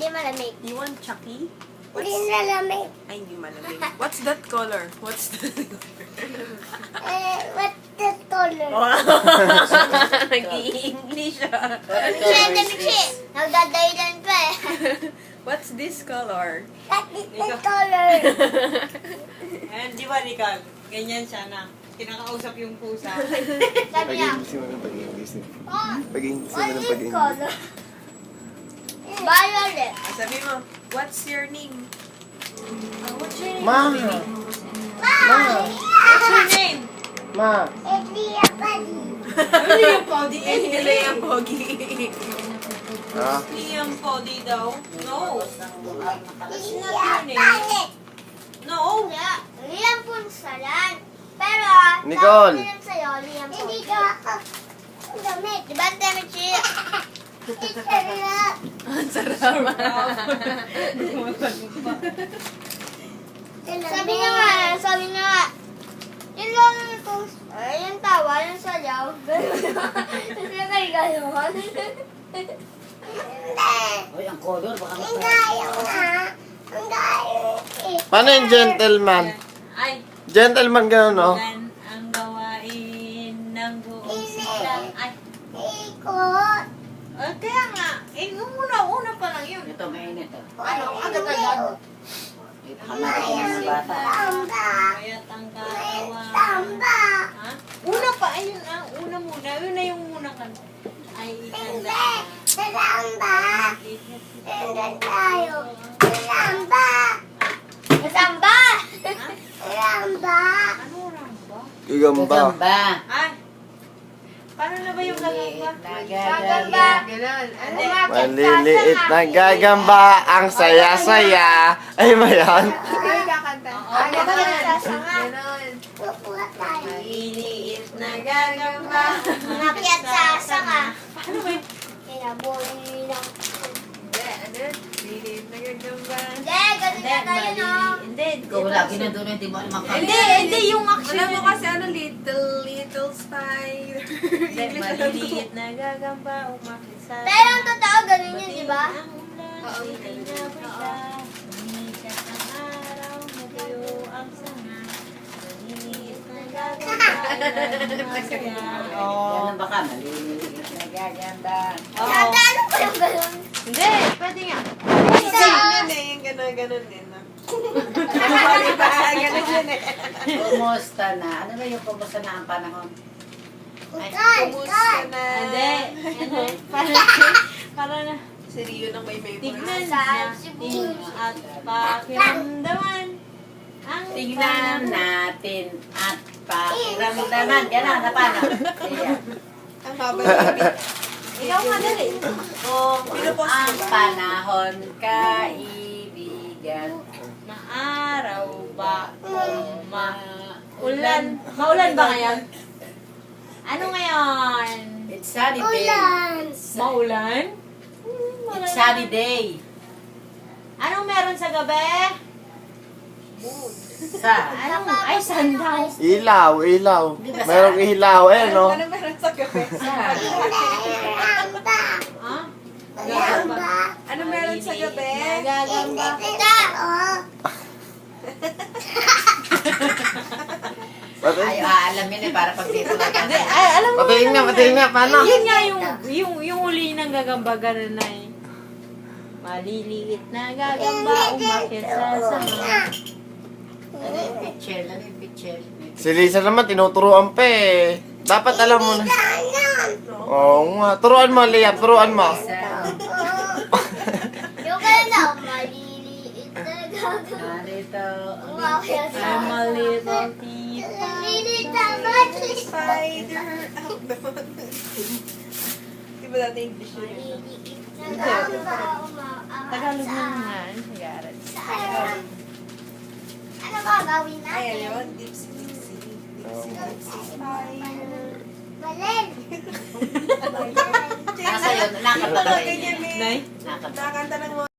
Hindi malamig. You want Chucky? Hindi malamig. Ay, hindi malamig. What's that color? What's that color? What's the color? Nag-i-English siya. Michi! Nagdadahilan pa eh. What's this color? What is the color? Ayan, di ba, Nicole? Ganyan siya na. Kinakausap yung pusa. Sabi niya, Pag-iingisi mo ng pag-iingisi. oh, Pag-iingisi mo what ng is pag-iingisi. color? Violet. Sabi mo, what's your name? What's your name? Ma! What's your name? Ma! Elia Padi. Ano yung Podi? Nila yung pogi. Ha? Liam Podi daw? No. Elia Padi. No. Liam Punsalan. Pero, Nicole. Liam sa'yo, Liam Padi. Hindi ka ako. Damit. Diba, Michi? Ang sarap. Sabi niya nga, yun lang ito, yung tawa, yung sayaw, gano'n. Tapos yung gano'n. Hoy, ang color, baka Ang gayo nga. Ang gayo. Paano yung gentleman? Ay, Gentleman gano'n, no? yan ang gawain ng buong silang. Ay, Ikot. kaya nga. Una pa lang yun. ito, mainit. Ano? Agad agad. Hamakin ng mga bata. Tamba. Kaya tanggawan. Tamba. Ha? Una pa, ayun ang una muna. Yun na yung muna kan. Ay, Hindi. Tamba. Tanda tayo. Tamba. Tamba. Tamba. Ano ramba? Gagamba. Gagamba. Ay, paano na ba yung gagamba? Gagamba. Ganon. Hindi. Maliliit na gagamba, ang saya-saya. Ay, ba yan? Ay, kakanta. Oo, Ganon. Pupuha tayo. Maliliit na gagamba. Umakyat sa sanga. Paano ba yun? Kinabuhi lang. Hindi, ano? Lilit na gagamba. Hindi, ganun na tayo, no? Hindi. Ikaw lagi na doon, hindi mo alam ang Hindi, yung action. Alam mo kasi ano, little spider. Hindi, maliliit na gagamba. Umakit sa... Pero ang totoo, ganun yun, di ba? Ang ulan, Oo, itinapay siya. Umikat ang araw, nagyo ang sanga. Maliliit na gagamba. Masaya. Yan ang baka, maliliit na gagamba. Tanda, ano pa yung ganun? Hindi, pwede nga. Ganun eh, yung ganon din. Mali ba? Ganon yun eh. Kumusta na? Ano ba yung kumusta na ang panahon? Kumusta na? Hindi. Para na. Si Rio nang may Tignan Saan natin at pakiramdaman. Ang Tignan natin at pakiramdaman. Gano'n, na paano? Iya. Ang haba ng bibig. Ikaw nga dali. Kung Pinupost mo Ang ba? panahon, kaibigan. na araw ba kung maulan? Maulan ba ngayon? Ano ngayon? It's sunny day. Ulan. Maulan? It's sunny day. Anong meron sa gabi? Sa. Anong? Ay, sundown. Ilaw. Merong ilaw, eh, no? Ano meron sa gabi? Sa. Ramba. Ha? Ramba. Ano meron sa gabi? Nagagamba. Ito, oh. Ay, alam yun eh, para pag dito lang. Hindi, ay, alam mo. Patingin nga, paano? Yun nga yung huli ng gagamba, ganun na eh. Maliliit na gagamba, umakit sa sama. Ano yung picture? Ano yung picture? Si Lisa naman, tinuturuan pa eh. Dapat alam mo na. Oo nga. Turuan mo, Liam. Turuan mo. Yung kaya na, maliliit na gagawin. Narito. Umakyat sa I'm a little thief. Maliliit na matris. Spider out the Di ba dati English yun? Maliliit na gagamba, umakyat Tagalog sa lang nga. Sigaret. Ano gagawin natin? Ayan yun. Dipsy. Spider. Balen. Nasa yun, nakanta Ito, na ganyan eh. Nay? Nakanta. Nakakanta ng mga